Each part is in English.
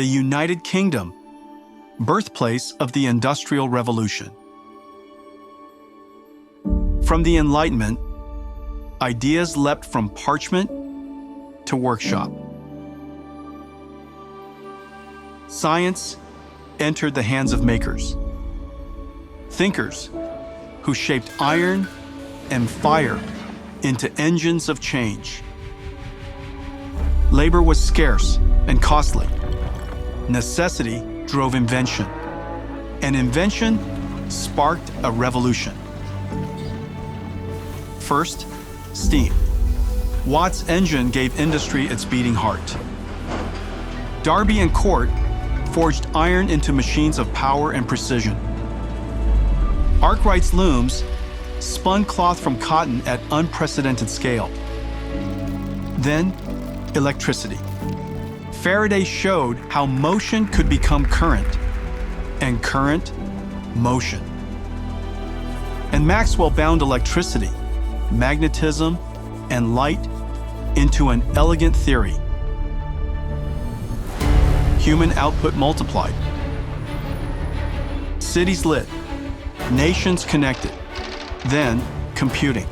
the United Kingdom, birthplace of the Industrial Revolution. From the Enlightenment, ideas leapt from parchment to workshop. Science entered the hands of makers, thinkers who shaped iron and fire into engines of change. Labor was scarce and costly. Necessity drove invention, and invention sparked a revolution. First, steam. Watt's engine gave industry its beating heart. Darby and Court forged iron into machines of power and precision. Arkwright's looms spun cloth from cotton at unprecedented scale. Then, electricity. Faraday showed how motion could become current, and current, motion. And Maxwell bound electricity, magnetism, and light into an elegant theory. Human output multiplied. Cities lit, nations connected. Then, computing.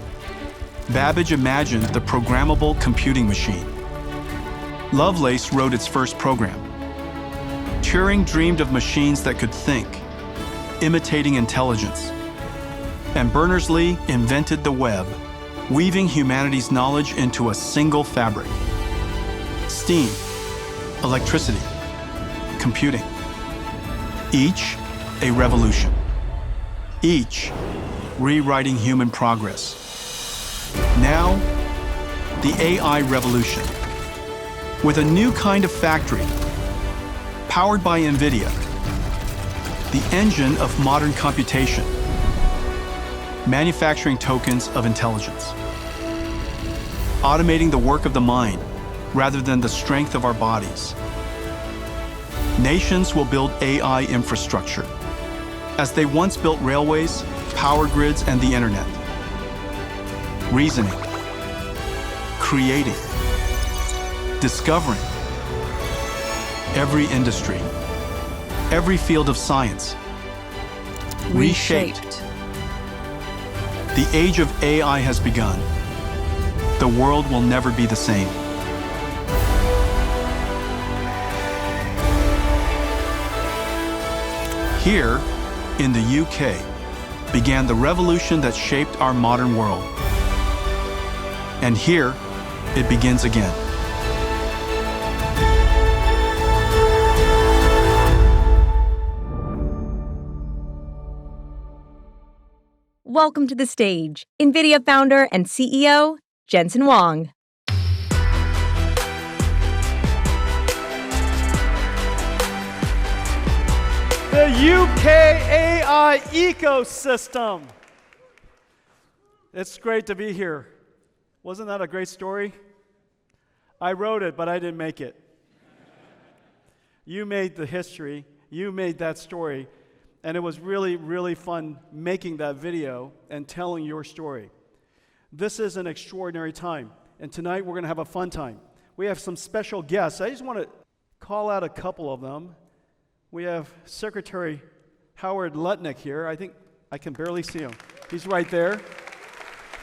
Babbage imagined the programmable computing machine. Lovelace wrote its first program. Turing dreamed of machines that could think, imitating intelligence. And Berners-Lee invented the web, weaving humanity's knowledge into a single fabric. Steam, electricity, computing. Each a revolution. Each rewriting human progress. Now, the AI revolution. With a new kind of factory, powered by NVIDIA, the engine of modern computation, manufacturing tokens of intelligence, automating the work of the mind rather than the strength of our bodies. Nations will build AI infrastructure, as they once built railways, power grids, and the internet. Reasoning, creating, discovering. Every industry, every field of science, reshaped. The age of AI has begun. The world will never be the same. Here, in the UK, began the revolution that shaped our modern world. And here, it begins again. Welcome to the stage, NVIDIA founder and CEO, Jensen Huang. The UK AI ecosystem. It's great to be here. Wasn't that a great story? I wrote it, but I didn't make it. You made the history. You made that story. And it was really, really fun making that video and telling your story. This is an extraordinary time. And tonight we're going to have a fun time. We have some special guests. I just want to call out a couple of them. We have Secretary Howard Lutnick here. I think I can barely see him. He's right there.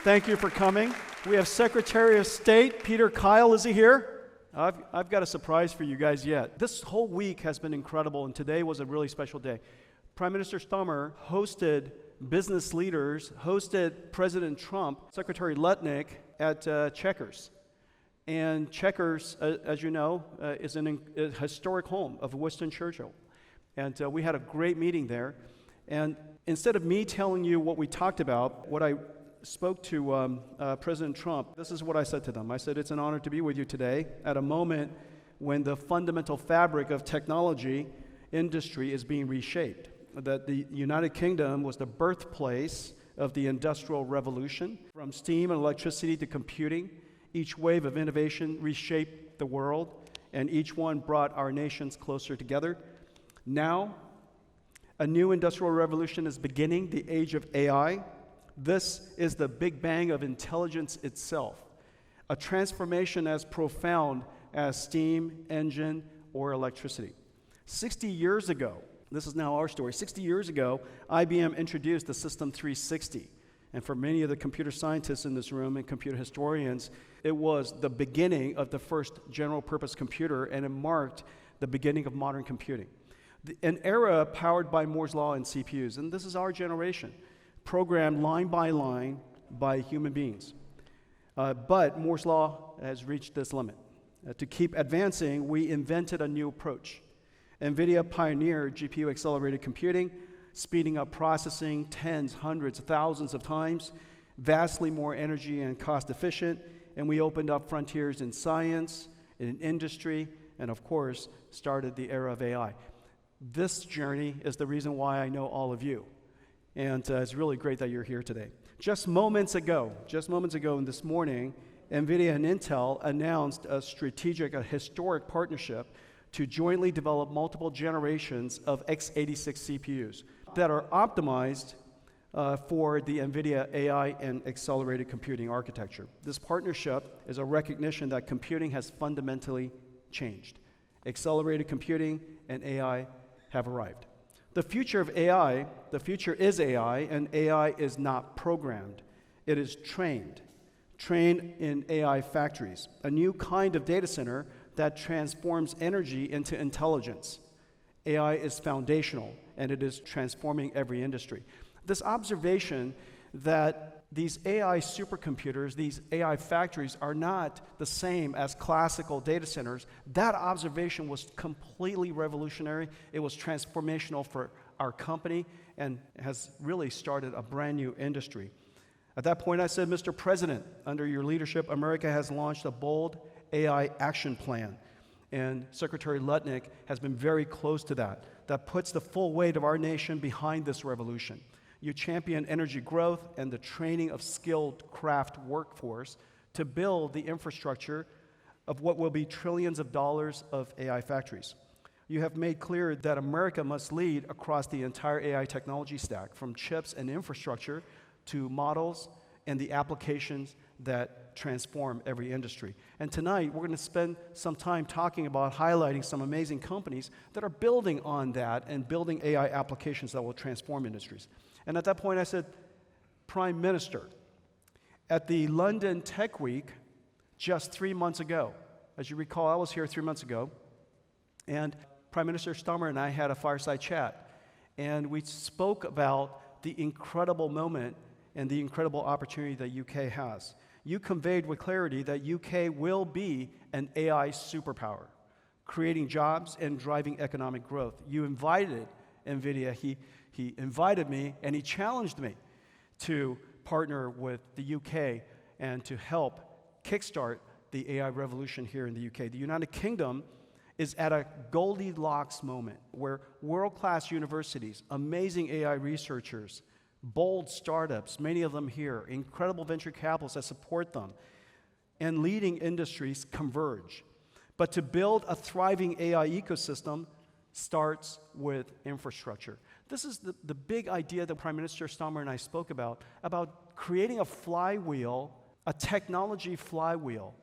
Thank you for coming. We have Secretary of State Peter Kyle. Is he here? I've got a surprise for you guys yet. This whole week has been incredible, and today was a really special day. Prime Minister Starmer hosted business leaders, hosted President Trump, Secretary Lutnick at Chequers. And Chequers, as you know, is a historic home of Winston Churchill. And we had a great meeting there. And instead of me telling you what we talked about, what I spoke to President Trump, this is what I said to them. I said, it's an honor to be with you today at a moment when the fundamental fabric of technology industry is being reshaped. That the United Kingdom was the birthplace of the Industrial Revolution. From steam and electricity to computing, each wave of innovation reshaped the world, and each one brought our nations closer together. Now, a new industrial revolution is beginning, the age of AI. This is the big bang of intelligence itself, a transformation as profound as steam, engine, or electricity. 60 years ago, this is now our story, 60 years ago, IBM introduced the System 360. And for many of the computer scientists in this room and computer historians, it was the beginning of the first general purpose computer, and it marked the beginning of modern computing. An era powered by Moore's Law and CPUs, and this is our generation, programmed line by human beings. But Moore's Law has reached this limit. To keep advancing, we invented a new approach. NVIDIA pioneered GPU-accelerated computing, speeding up processing tens, hundreds, thousands of times, vastly more energy and cost efficient, and we opened up frontiers in science, in industry, and of course, started the era of AI. This journey is the reason why I know all of you, and it's really great that you're here today. Just moments ago, and this morning, NVIDIA and Intel announced a historic partnership to jointly develop multiple generations of x86 CPUs that are optimized for the NVIDIA AI and accelerated computing architecture. This partnership is a recognition that computing has fundamentally changed. Accelerated computing and AI have arrived. The future of AI, the future is AI, and AI is not programmed. It is trained in AI factories, a new kind of data center that transforms energy into intelligence. AI is foundational, and it is transforming every industry. This observation that these AI supercomputers, these AI factories, are not the same as classical data centers, that observation was completely revolutionary. It was transformational for our company and has really started a brand new industry. At that point, I said, Mr. President, under your leadership, America has launched a bold AI action plan. And Secretary Lutnick has been very close to that. That puts the full weight of our nation behind this revolution. You champion energy growth and the training of skilled craft workforce to build the infrastructure of what will be trillions of dollars of AI factories. You have made clear that America must lead across the entire AI technology stack, from chips and infrastructure to models and the applications that transform every industry. And tonight, we're going to spend some time talking about highlighting some amazing companies that are building on that and building AI applications that will transform industries. And at that point, I said, Prime Minister, at the London Tech Week just 3 months ago, as you recall, I was here 3 months ago, and Prime Minister Starmer and I had a fireside chat, and we spoke about the incredible moment and the incredible opportunity that UK has. You conveyed with clarity that UK will be an AI superpower, creating jobs and driving economic growth. You invited NVIDIA, he invited me, and he challenged me to partner with the UK and to help kickstart the AI revolution here in the UK. The United Kingdom is at a Goldilocks moment where world-class universities, amazing AI researchers, bold startups, many of them here, incredible venture capitalists that support them, and leading industries converge. But to build a thriving AI ecosystem starts with infrastructure. This is the big idea that Prime Minister Starmer and I spoke about creating a flywheel, a technology flywheel,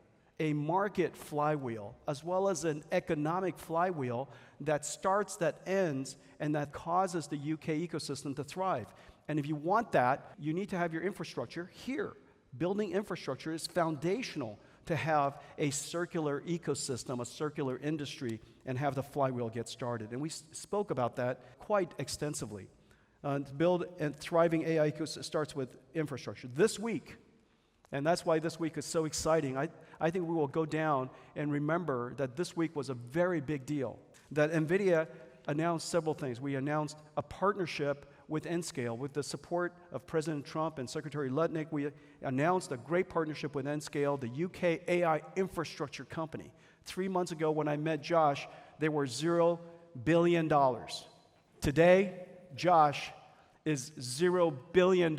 a market flywheel, as well as an economic flywheel that starts, that ends, and that causes the UK ecosystem to thrive. And if you want that, you need to have your infrastructure here. Building infrastructure is foundational to have a circular ecosystem, a circular industry, and have the flywheel get started. And we spoke about that quite extensively. To build a thriving AI ecosystem starts with infrastructure. This week, and that's why this week is so exciting, I think we will go down and remember that this week was a very big deal, that NVIDIA announced several things. We announced a partnership with Nscale. With the support of President Trump and Secretary Lutnick, we announced a great partnership with Nscale, the UK AI infrastructure company. 3 months ago when I met Josh, they were $0 billion. Today, Josh is $0 billion,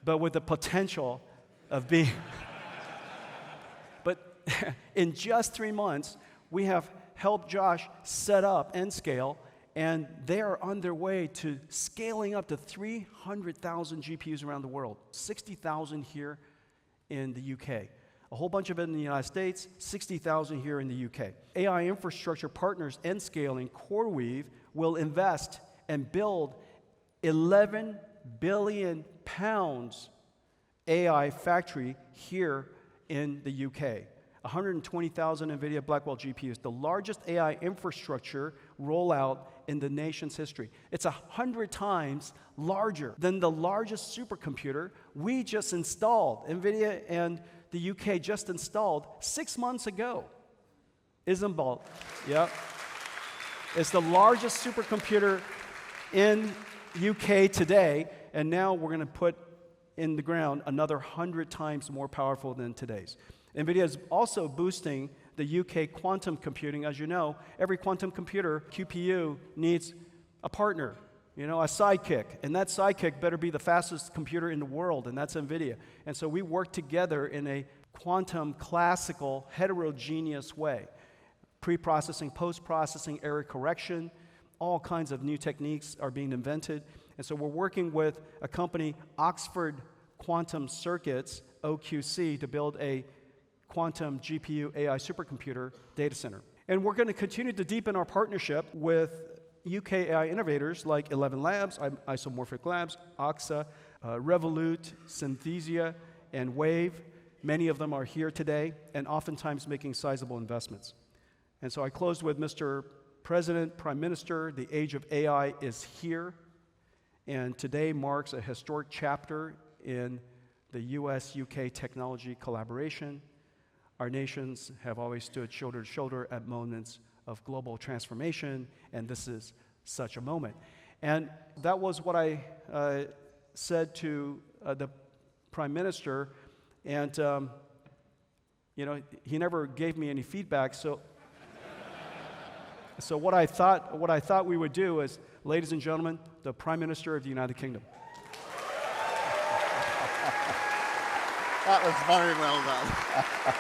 but with the potential of being... But in just 3 months, we have helped Josh set up Nscale, and they are on their way to scaling up to 300,000 GPUs around the world, 60,000 here in the UK. A whole bunch of it in the United States, 60,000 here in the UK. AI infrastructure partners Nscaling, CoreWeave will invest and build 11 billion pounds AI factory here in the UK. 120,000 NVIDIA Blackwell GPUs, the largest AI infrastructure rollout in the nation's history. It's 100 times larger than the largest supercomputer we just installed. NVIDIA and the UK just installed 6 months ago. Isambol, yeah. It's the largest supercomputer in UK today, and now we're going to put in the ground another 100 times more powerful than today's. NVIDIA is also boosting the UK quantum computing. As you know, every quantum computer, QPU, needs a partner, a sidekick. And that sidekick better be the fastest computer in the world, and that's NVIDIA. And so we work together in a quantum classical heterogeneous way. Pre-processing, post-processing, error correction, all kinds of new techniques are being invented. And so we're working with a company, Oxford Quantum Circuits, OQC, to build a quantum GPU AI supercomputer data center. And we're going to continue to deepen our partnership with UK AI innovators like 11 Labs, Isomorphic Labs, Oxa, Revolut, Synthesia, and Wave. Many of them are here today and oftentimes making sizable investments. And so I closed with Mr. President, Prime Minister, the age of AI is here. And today marks a historic chapter in the US-UK technology collaboration. Our nations have always stood shoulder to shoulder at moments of global transformation, and this is such a moment. And that was what I said to the Prime Minister, and he never gave me any feedback. So what I thought we would do is, ladies and gentlemen, the Prime Minister of the United Kingdom. That was very well done.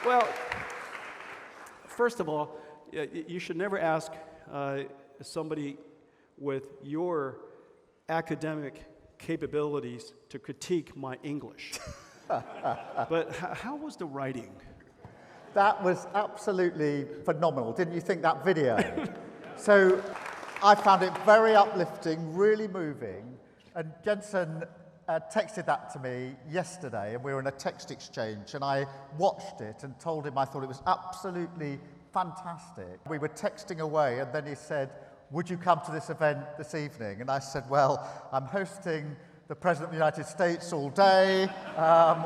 Well, first of all, you should never ask somebody with your academic capabilities to critique my English. But how was the writing? That was absolutely phenomenal. Didn't you think, that video? So I found it very uplifting, really moving. And Jensen texted that to me yesterday, and we were in a text exchange, and I watched it and told him I thought it was absolutely fantastic. We were texting away, and then he said, "Would you come to this event this evening?" And I said, "Well, I'm hosting the President of the United States all day.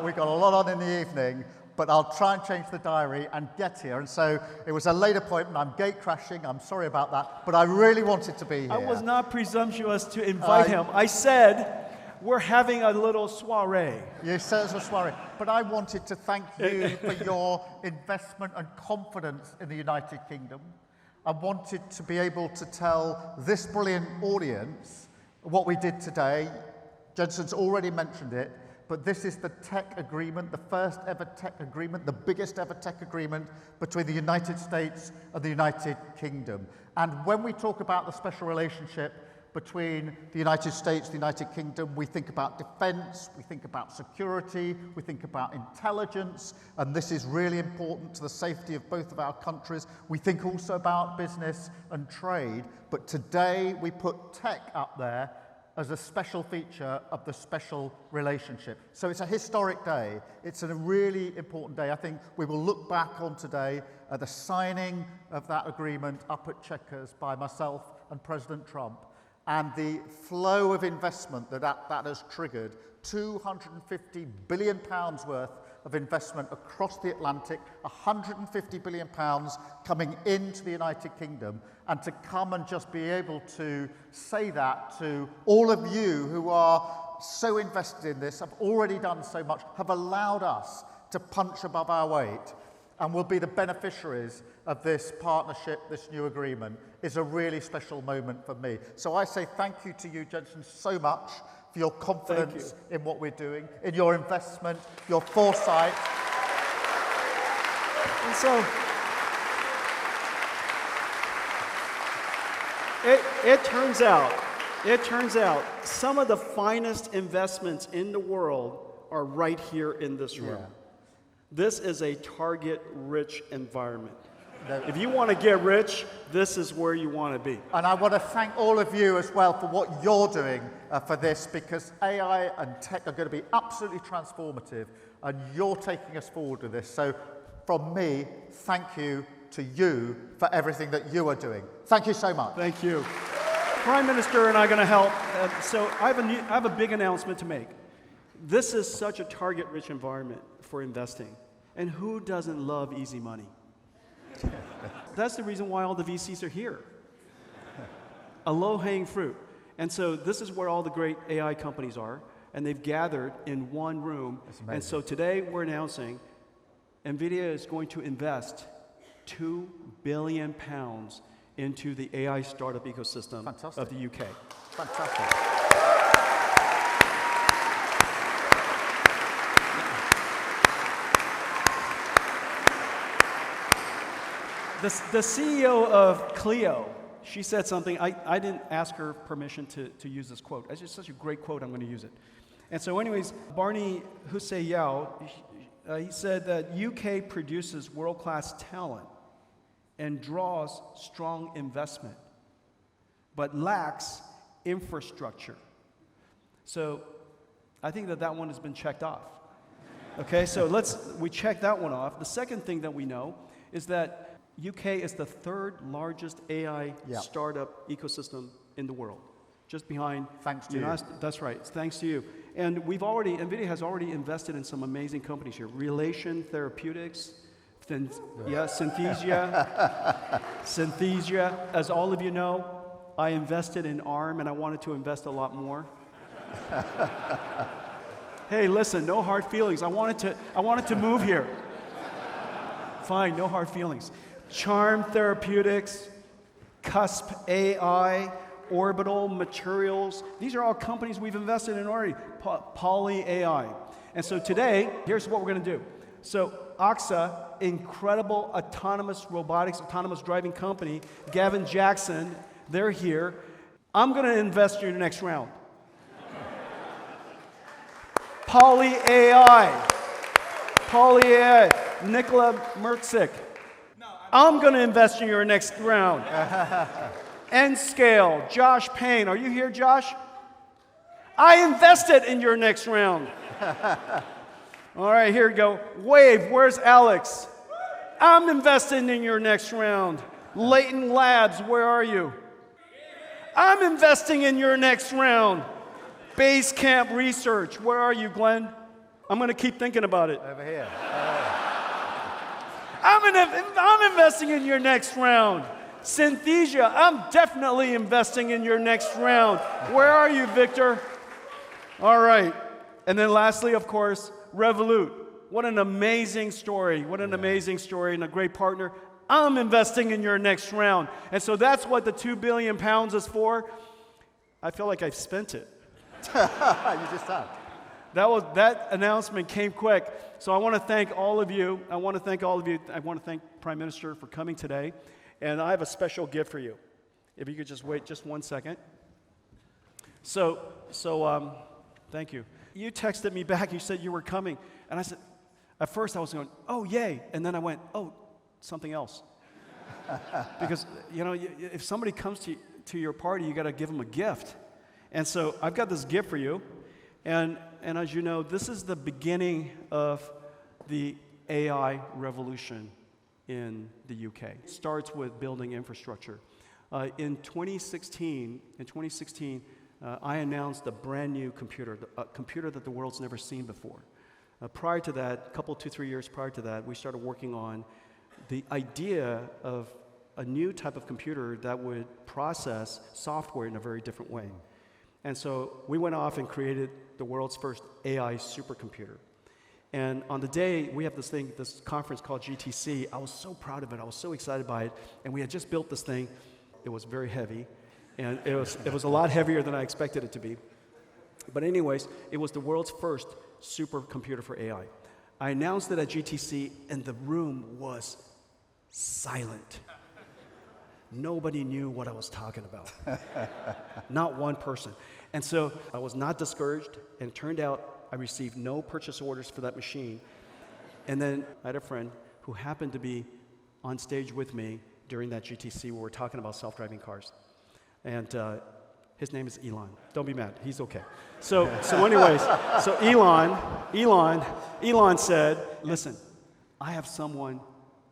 We've got a lot on in the evening, but I'll try and change the diary and get here." And so it was a late appointment. I'm gate crashing. I'm sorry about that, but I really wanted to be here. I was not presumptuous to invite him. I said, we're having a little soiree. You said it was a soiree. But I wanted to thank you for your investment and confidence in the United Kingdom. I wanted to be able to tell this brilliant audience what we did today. Jensen's already mentioned it, but this is the tech agreement, the first ever tech agreement, the biggest ever tech agreement between the United States and the United Kingdom. And when we talk about the special relationship between the United States and the United Kingdom, we think about defense, we think about security, we think about intelligence, and this is really important to the safety of both of our countries. We think also about business and trade, but today we put tech up there as a special feature of the special relationship. So it's a historic day. It's a really important day. I think we will look back on today at the signing of that agreement up at Chequers by myself and President Trump, and the flow of investment that has triggered. £250 billion worth of investment across the Atlantic, £150 billion coming into the United Kingdom, and to come and just be able to say that to all of you who are so invested in this, have already done so much, have allowed us to punch above our weight, and will be the beneficiaries of this partnership, this new agreement, is a really special moment for me. So I say thank you to you, Jensen, so much for your confidence in what we're doing, in your investment, your foresight. And so, it turns out It turns out some of the finest investments in the world are right here in this room. Yeah. This is a target-rich environment. If you want to get rich, this is where you want to be. And I want to thank all of you as well for what you're doing for this, because AI and tech are going to be absolutely transformative, and you're taking us forward with this. So from me, thank you to you for everything that you are doing. Thank you so much. Thank you. Prime Minister and I are going to help. So I have a big announcement to make. This is such a target-rich environment for investing. And who doesn't love easy money? That's the reason why all the VCs are here. A low-hanging fruit. And so this is where all the great AI companies are, and they've gathered in one room. And so today we're announcing NVIDIA is going to invest £2 billion into the AI startup ecosystem of the UK. Fantastic. The CEO of Clio, she said something. I didn't ask her permission to use this quote. It's just such a great quote, I'm going to use it. And so anyways, Barney Hussein-Yao, he said that UK produces world-class talent and draws strong investment, but lacks infrastructure. So I think that one has been checked off. Okay, so we check that one off. The second thing that we know is that UK is the third largest AI startup ecosystem in the world, just behind. Thanks to you. That's right. It's thanks to you. And NVIDIA has already invested in some amazing companies here. Relation Therapeutics, Synthesia. As all of you know, I invested in ARM, and I wanted to invest a lot more. Hey, listen, no hard feelings. I wanted to move here. Fine, no hard feelings. Charm Therapeutics, Cusp AI, Orbital Materials. These are all companies we've invested in already. Poly AI. And so today, here's what we're going to do. So AXA, incredible autonomous robotics, autonomous driving company, Gavin Jackson, they're here. I'm going to invest in your next round. Poly AI, Nikola Mertzik. I'm going to invest in your next round. N-Scale, Josh Payne. Are you here, Josh? I invested in your next round. All right, here we go. Wave, where's Alex? I'm investing in your next round. Leighton Labs, where are you? I'm investing in your next round. Basecamp Research, where are you, Glenn? I'm going to keep thinking about it. Over here. I'm investing in your next round. Synthesia, I'm definitely investing in your next round. Where are you, Victor? All right. And then lastly, of course, Revolut. What an amazing story. What an amazing story and a great partner. I'm investing in your next round. And so that's what the £2 billion is for. I feel like I've spent it. You just have. That announcement came quick. So I want to thank all of you. I want to thank Prime Minister for coming today. And I have a special gift for you. If you could just wait just 1 second. So thank you. You texted me back. You said you were coming. And I said, at first I was going, oh, yay. And then I went, oh, something else. Because, if somebody comes to your party, you got to give them a gift. And so I've got this gift for you. And as you know, this is the beginning of the AI revolution in the UK. It starts with building infrastructure. In 2016, I announced a brand new computer, a computer that the world's never seen before. Prior to that, 2-3 years prior to that, we started working on the idea of a new type of computer that would process software in a very different way. And so we went off and created the world's first AI supercomputer. And on the day, we have this conference called GTC. I was so proud of it. I was so excited by it. And we had just built this thing. It was very heavy. And it was a lot heavier than I expected it to be. But anyways, it was the world's first supercomputer for AI. I announced it at GTC, and the room was silent. Nobody knew what I was talking about. Not one person. And so I was not discouraged, and it turned out I received no purchase orders for that machine. And then I had a friend who happened to be on stage with me during that GTC where we're talking about self-driving cars. And his name is Elon. Don't be mad, he's okay. So anyways, so Elon said, listen, I have someone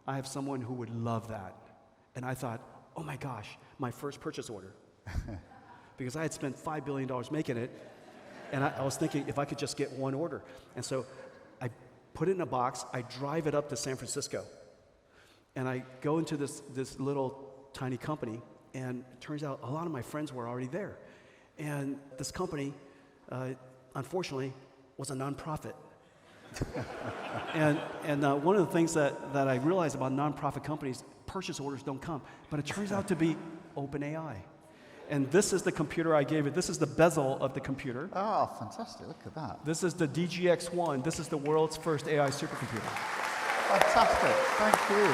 who would love that. And I thought, oh my gosh, my first purchase order. Because I had spent $5 billion making it, and I was thinking if I could just get one order. And so I put it in a box, I drive it up to San Francisco, and I go into this little tiny company, and it turns out a lot of my friends were already there. And this company, unfortunately, was a nonprofit. and one of the things that I realized about nonprofit companies, purchase orders don't come, but it turns out to be OpenAI. And this is the computer I gave it. This is the bezel of the computer. Oh, fantastic. Look at that. This is the DGX-1. This is the world's first AI supercomputer. Fantastic. Thank you.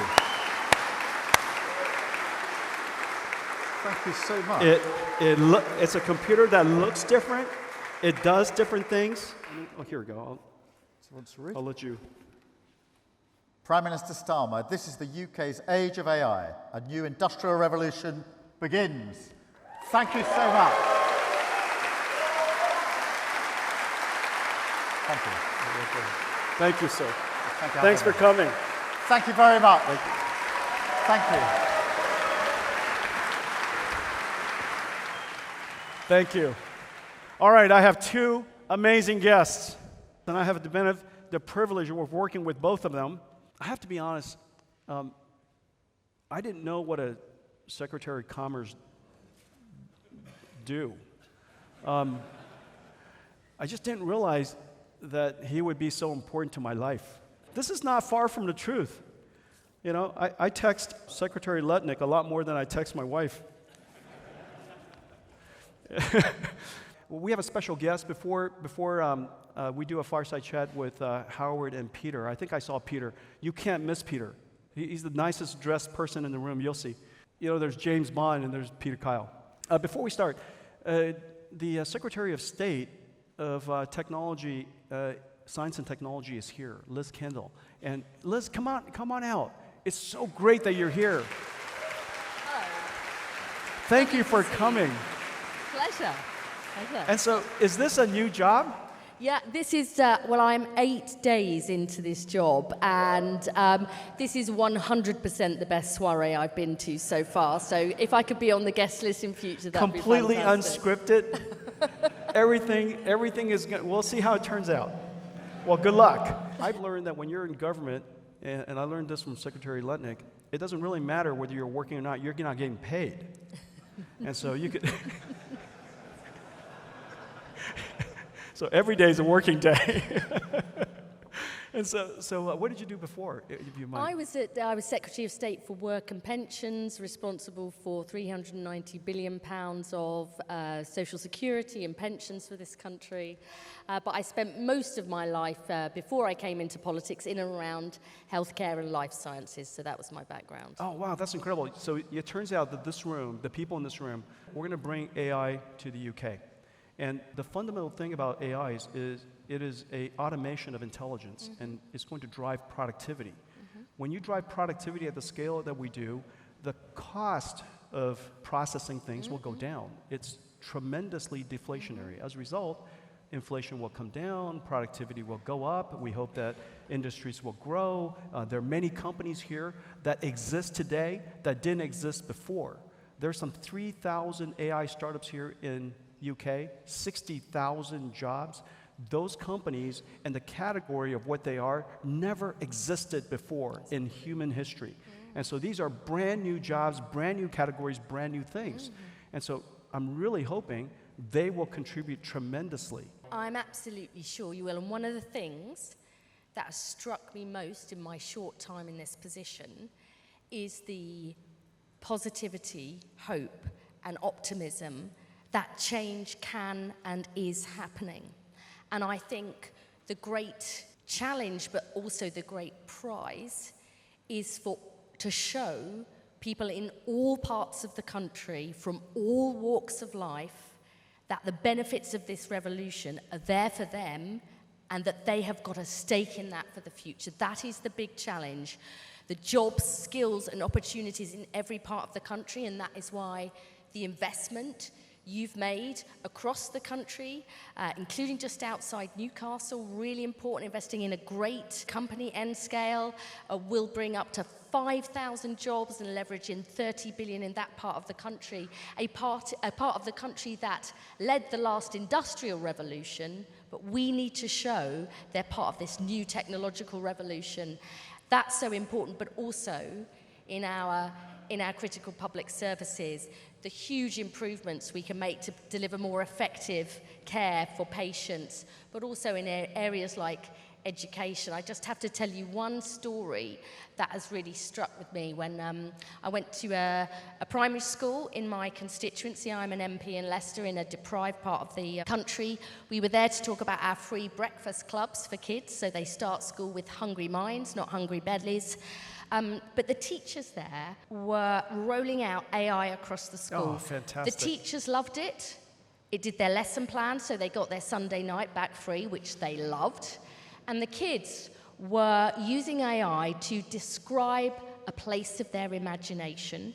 Thank you so much. It's a computer that looks different. It does different things. Oh, here we go. I'll let you. Prime Minister Starmer, this is the UK's age of AI. A new industrial revolution begins. Thank you so much. Thank you. Thank you, sir. Thanks for coming. Thank you very much. Thank you. Thank you. All right, I have two amazing guests, and I have the privilege of working with both of them. I have to be honest, I didn't know what a Secretary of Commerce do. I just didn't realize that he would be so important to my life. This is not far from the truth. You know, I text Secretary Lutnick a lot more than I text my wife. Well, we have a special guest before we do a fireside chat with Howard and Peter. I think I saw Peter. You can't miss Peter. He's the nicest dressed person in the room. You'll see. You know, there's James Bond and there's Peter Kyle. Before we start, the Secretary of State of Technology, Science and Technology is here, Liz Kendall. And Liz, come on out. It's so great that you're here. Hello. Thank you for coming. Pleasure. And so, is this a new job? Yeah, this is, well, I'm 8 days into this job, and this is 100% the best soiree I've been to so far. So if I could be on the guest list in future, that'd completely be fantastic. Unscripted. everything is good. We'll see how it turns out. Well, good luck. I've learned that when you're in government, and I learned this from Secretary Lutnick, it doesn't really matter whether you're working or not, you're not getting paid. And so you could... So every day is a working day. And so what did you do before, if you mind? I was Secretary of State for Work and Pensions, responsible for £390 billion of social security and pensions for this country. But I spent most of my life, before I came into politics, in and around healthcare and life sciences, so that was my background. Oh, wow, that's incredible. So it turns out that this room, the people in this room, we're going to bring AI to the UK. And the fundamental thing about AI is it is an automation of intelligence, and it's going to drive productivity. When you drive productivity at the scale that we do, the cost of processing things will go down. It's tremendously deflationary. As a result, inflation will come down, productivity will go up. We hope that industries will grow. There are many companies here that exist today that didn't exist before. There's some 3,000 AI startups here in UK, 60,000 jobs. Those companies and the category of what they are never existed before in human history. And so these are brand new jobs, brand new categories, brand new things. And so I'm really hoping they will contribute tremendously. I'm absolutely sure you will. And one of the things that has struck me most in my short time in this position is the positivity, hope, and optimism that change can and is happening. And I think the great challenge, but also the great prize, is to show people in all parts of the country, from all walks of life, that the benefits of this revolution are there for them and that they have got a stake in that for the future. That is the big challenge. The jobs, skills, and opportunities in every part of the country, and that is why the investment you've made across the country, including just outside Newcastle, really important, investing in a great company, N-Scale, will bring up to 5,000 jobs and leverage in 30 billion in that part of the country, a part of the country that led the last industrial revolution, but we need to show they're part of this new technological revolution. That's so important, but also in our critical public services, the huge improvements we can make to deliver more effective care for patients, but also in areas like education. I just have to tell you one story that has really struck with me. When I went to a primary school in my constituency, I'm an MP in Leicester, in a deprived part of the country. We were there to talk about our free breakfast clubs for kids, so they start school with hungry minds, not hungry bellies. But the teachers there were rolling out AI across the school. Oh, fantastic. The teachers loved it. It did their lesson plan, so they got their Sunday night back free, which they loved. And the kids were using AI to describe a place of their imagination.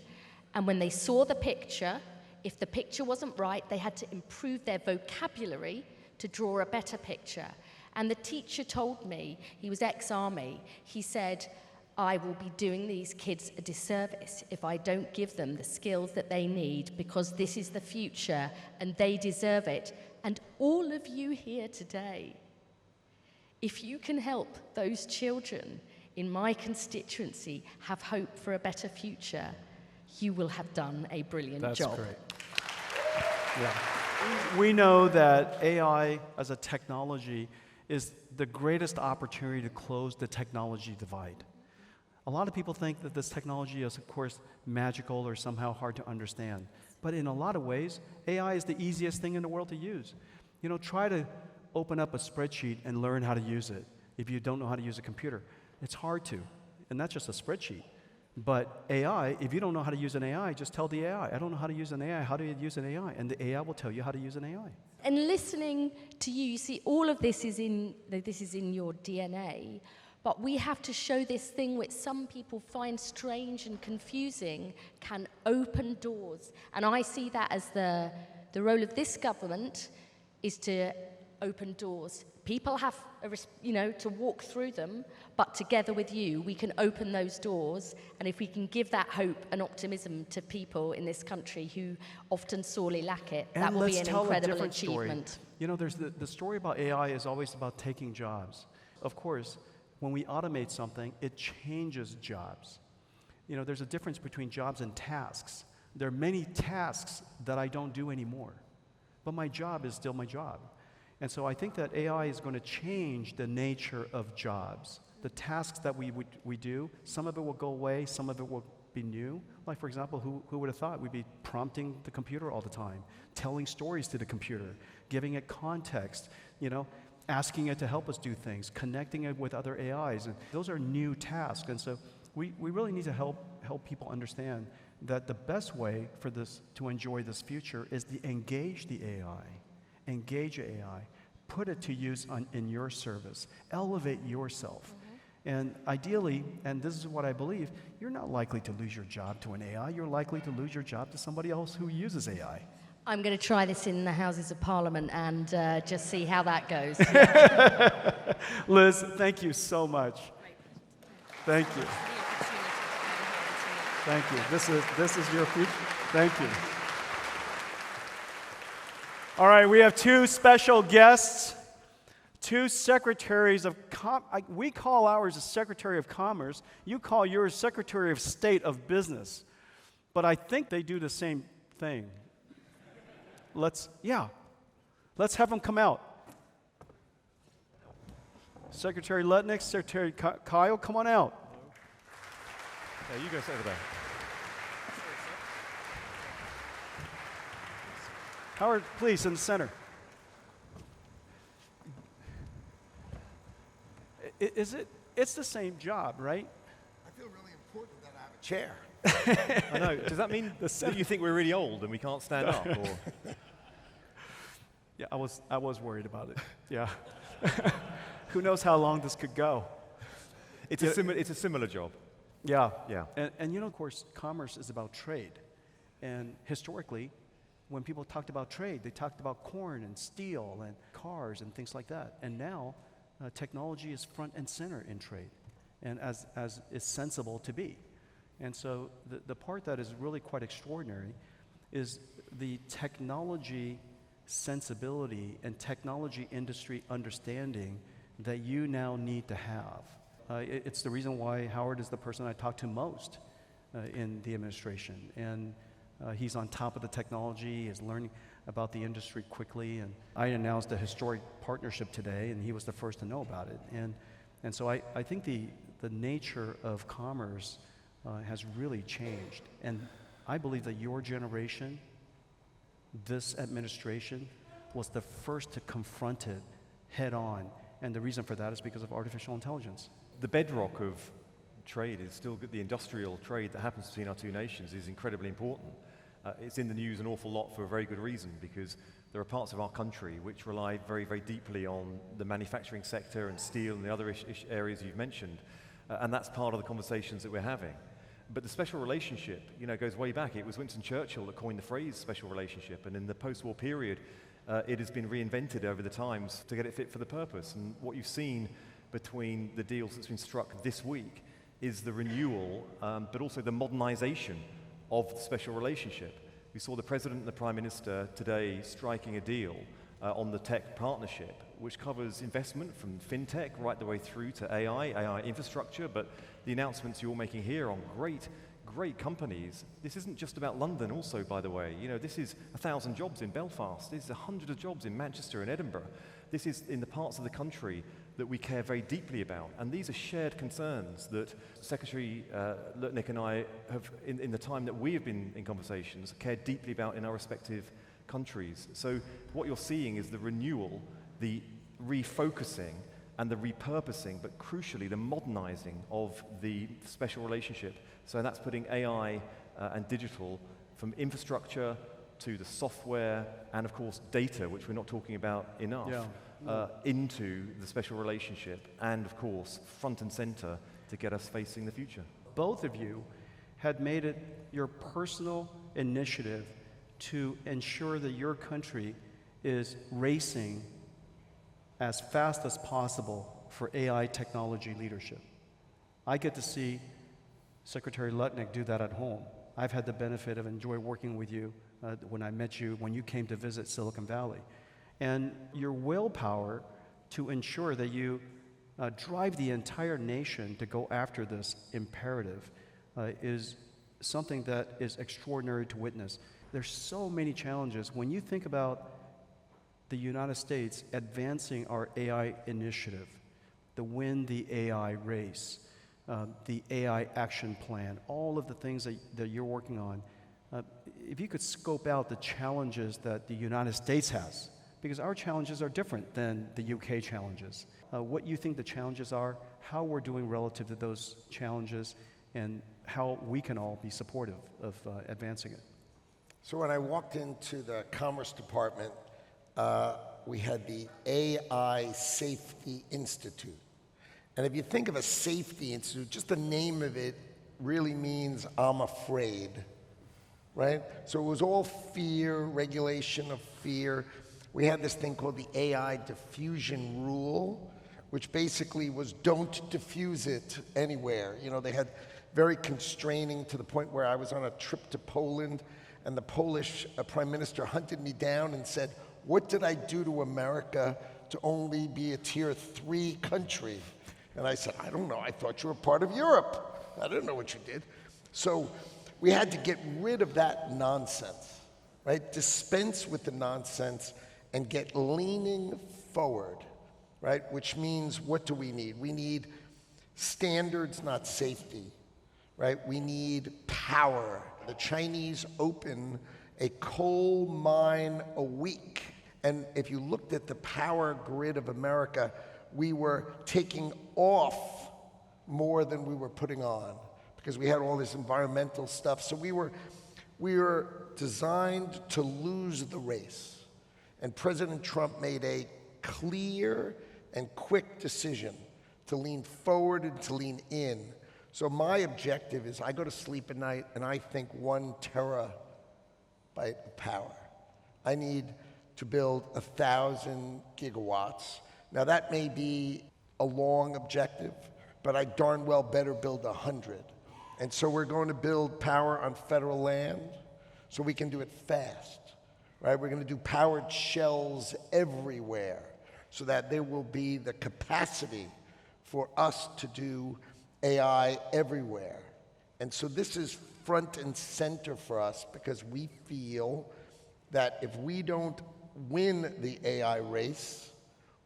And when they saw the picture, if the picture wasn't right, they had to improve their vocabulary to draw a better picture. And the teacher told me, he was ex-army, he said, I will be doing these kids a disservice if I don't give them the skills that they need, because this is the future and they deserve it. And all of you here today, if you can help those children in my constituency have hope for a better future, you will have done a brilliant job. That's great. Yeah. We know that AI as a technology is the greatest opportunity to close the technology divide. A lot of people think that this technology is, of course, magical or somehow hard to understand. But in a lot of ways, AI is the easiest thing in the world to use. You know, try to open up a spreadsheet and learn how to use it if you don't know how to use a computer. It's hard to, and that's just a spreadsheet. But AI, if you don't know how to use an AI, just tell the AI, I don't know how to use an AI, how do you use an AI? And the AI will tell you how to use an AI. And listening to you, you see, all of this is in your DNA. But we have to show this thing which some people find strange and confusing can open doors. And I see that as the role of this government is to open doors. People have, to walk through them, but together with you, we can open those doors. And if we can give that hope and optimism to people in this country who often sorely lack it, that will be an incredible achievement. Story. You know, there's the story about AI is always about taking jobs. Of course, when we automate something, it changes jobs. You know, there's a difference between jobs and tasks. There are many tasks that I don't do anymore, but my job is still my job. And so I think that AI is going to change the nature of jobs. The tasks that we do, some of it will go away, some of it will be new. Like, for example, who would have thought we'd be prompting the computer all the time, telling stories to the computer, giving it context, asking it to help us do things, connecting it with other AIs. And those are new tasks. And so we really need to help people understand that the best way for this to enjoy this future is to engage the AI. Engage AI. Put it to use in your service. Elevate yourself. And ideally, and this is what I believe, you're not likely to lose your job to an AI. You're likely to lose your job to somebody else who uses AI. I'm going to try this in the Houses of Parliament and just see how that goes. Liz, thank you so much. Thank you. Thank you. This is your future. Thank you. All right, we have two special guests, two secretaries of we call ours a Secretary of Commerce. You call yours Secretary of State of Business. But I think they do the same thing. Let's have them come out. Secretary Lutnick, Secretary Kyle, come on out. Yeah, you guys over there. Howard, please, in the center. It's the same job, right? I feel really important that I have a chair. I know. Does that mean that you think we're really old and we can't stand up? Or? Yeah, I was worried about it. Yeah. Who knows how long this could go? It's a similar job. Yeah. Yeah. And of course, commerce is about trade. And historically, when people talked about trade, they talked about corn and steel and cars and things like that. And now, technology is front and center in trade, and as is sensible to be. And so the part that is really quite extraordinary is the technology sensibility and technology industry understanding that you now need to have. It's the reason why Howard is the person I talk to most in the administration. And he's on top of the technology, is learning about the industry quickly. And I announced a historic partnership today, and he was the first to know about it. And so I think the nature of commerce has really changed. And I believe that your generation, this administration, was the first to confront it head on. And the reason for that is because of artificial intelligence. The bedrock of trade is still the industrial trade that happens between our two nations is incredibly important. It's in the news an awful lot for a very good reason, because there are parts of our country which rely very, very deeply on the manufacturing sector and steel and the other areas you've mentioned, and that's part of the conversations that we're having. But the special relationship, goes way back. It was Winston Churchill that coined the phrase special relationship, and in the post-war period, it has been reinvented over the times to get it fit for the purpose. And what you've seen between the deals that's been struck this week is the renewal, but also the modernization of the special relationship. We saw the President and the Prime Minister today striking a deal on the tech partnership, which covers investment from fintech right the way through to AI infrastructure, but the announcements you're making here on great companies. This isn't just about London also, by the way. This is 1,000 jobs in Belfast. This is 100 of jobs in Manchester and Edinburgh. This is in the parts of the country that we care very deeply about. And these are shared concerns that Secretary Lutnick and I have, in the time that we have been in conversations, cared deeply about in our respective countries. So what you're seeing is the renewal, the refocusing, and the repurposing, but crucially the modernizing of the special relationship. So that's putting AI and digital from infrastructure to the software and of course data, which we're not talking about enough, into the special relationship, and of course front and center to get us facing the future. Both of you had made it your personal initiative to ensure that your country is racing as fast as possible for AI technology leadership. I get to see Secretary Lutnick do that at home. I've had the benefit of enjoying working with you when I met you, when you came to visit Silicon Valley. And your willpower to ensure that you drive the entire nation to go after this imperative is something that is extraordinary to witness. There's so many challenges. When you think about the United States advancing our AI initiative, the Win the AI race, the AI action plan, all of the things that you're working on, if you could scope out the challenges that the United States has, because our challenges are different than the UK challenges. What you think the challenges are, how we're doing relative to those challenges, and how we can all be supportive of advancing it. So when I walked into the Commerce Department, we had the AI Safety Institute. And if you think of a safety institute, just the name of it really means I'm afraid, right? So it was all fear, regulation of fear. We had this thing called the AI diffusion rule, which basically was don't diffuse it anywhere. They had very constraining, to the point where I was on a trip to Poland and the Polish Prime Minister hunted me down and said, "What did I do to America to only be a tier 3 country?" And I said, "I don't know, I thought you were part of Europe. I didn't know what you did." So we had to get rid of that nonsense, right? Dispense with the nonsense and get leaning forward, right? Which means, what do we need? We need standards, not safety, right? We need power. The Chinese open a coal mine a week. And if you looked at the power grid of America, we were taking off more than we were putting on. because we had all this environmental stuff. So we were designed to lose the race. And President Trump made a clear and quick decision to lean forward and to lean in. So my objective is I go to sleep at night and I think 1 terabyte of power. I need to build 1,000 gigawatts. Now that may be a long objective, but I darn well better build 100. And so we're going to build power on federal land so we can do it fast, right? We're going to do powered shells everywhere so that there will be the capacity for us to do AI everywhere. And so this is front and center for us because we feel that if we don't win the AI race,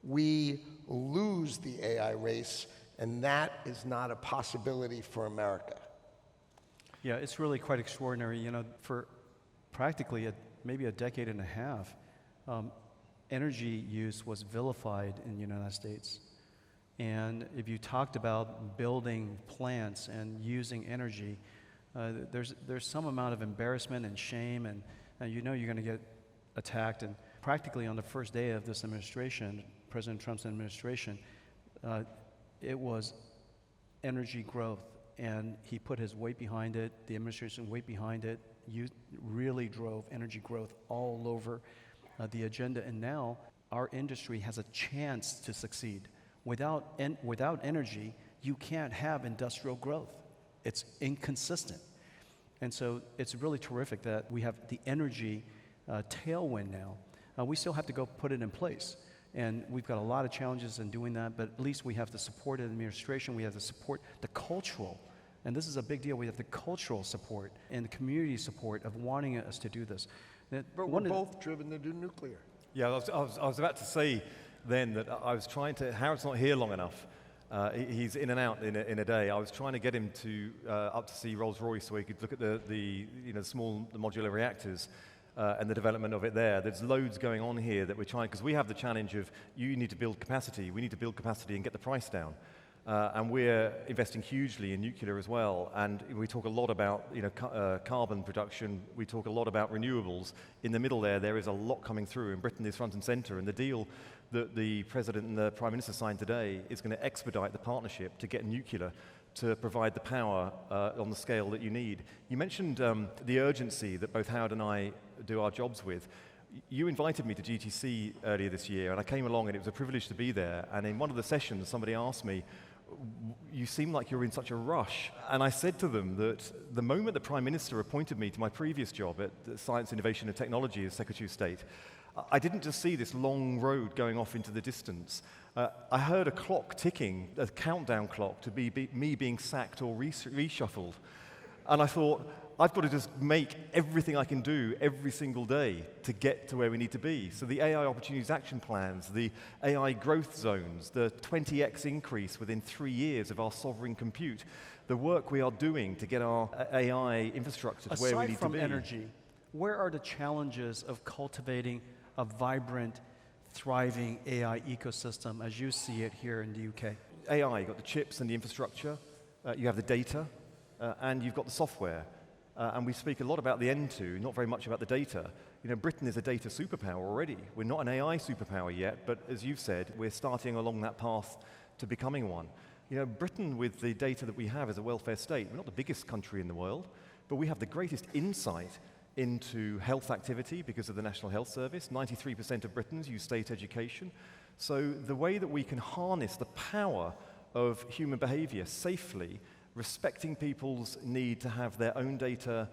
we lose the AI race, and that is not a possibility for America. Yeah, it's really quite extraordinary. You know, for practically maybe a decade and a half, energy use was vilified in the United States. And if you talked about building plants and using energy, there's some amount of embarrassment and shame, and you know you're going to get attacked. And practically on the first day of this administration, President Trump's administration, it was energy growth, and he put his weight behind it, the administration weight behind it. You really drove energy growth all over the agenda, and now our industry has a chance to succeed. Without energy, you can't have industrial growth. It's inconsistent. And so it's really terrific that we have the energy tailwind now. We still have to go put it in place. And we've got a lot of challenges in doing that, but at least we have the support of the administration, we have the support, the cultural, and this is a big deal, we have the cultural support and the community support of wanting us to do this. But we're both driven to do nuclear. Yeah, I was about to say then that I was trying to, Howard's not here long enough. He's in and out in a day. I was trying to get him to up to see Rolls-Royce so he could look at the small modular reactors and the development of it there. There's loads going on here that we're trying, because we have the challenge of you need to build capacity. We need to build capacity and get the price down. And we're investing hugely in nuclear as well. And we talk a lot about carbon production. We talk a lot about renewables. In the middle there is a lot coming through, and Britain is front and center. And the deal that the President and the Prime Minister signed today is going to expedite the partnership to get nuclear to provide the power on the scale that you need. You mentioned the urgency that both Howard and I do our jobs with. You invited me to GTC earlier this year, and I came along, and it was a privilege to be there. And in one of the sessions, somebody asked me, you seem like you're in such a rush. And I said to them that the moment the Prime Minister appointed me to my previous job at Science, Innovation and Technology as Secretary of State, I didn't just see this long road going off into the distance. I heard a clock ticking, a countdown clock to me being sacked or reshuffled. And I thought, I've got to just make everything I can do every single day to get to where we need to be. So the AI Opportunities Action Plans, the AI Growth Zones, the 20x increase within 3 years of our sovereign compute, the work we are doing to get our AI infrastructure to where we need to be. Aside from energy, where are the challenges of cultivating a vibrant, thriving AI ecosystem as you see it here in the UK? AI, you've got the chips and the infrastructure, you have the data, and you've got the software. And we speak a lot about the N2, not very much about the data. Britain is a data superpower already. We're not an AI superpower yet, but as you've said, we're starting along that path to becoming one. Britain, with the data that we have as a welfare state, we're not the biggest country in the world, but we have the greatest insight into health activity because of the National Health Service. 93% of Britons use state education. So the way that we can harness the power of human behavior safely, respecting people's need to have their own data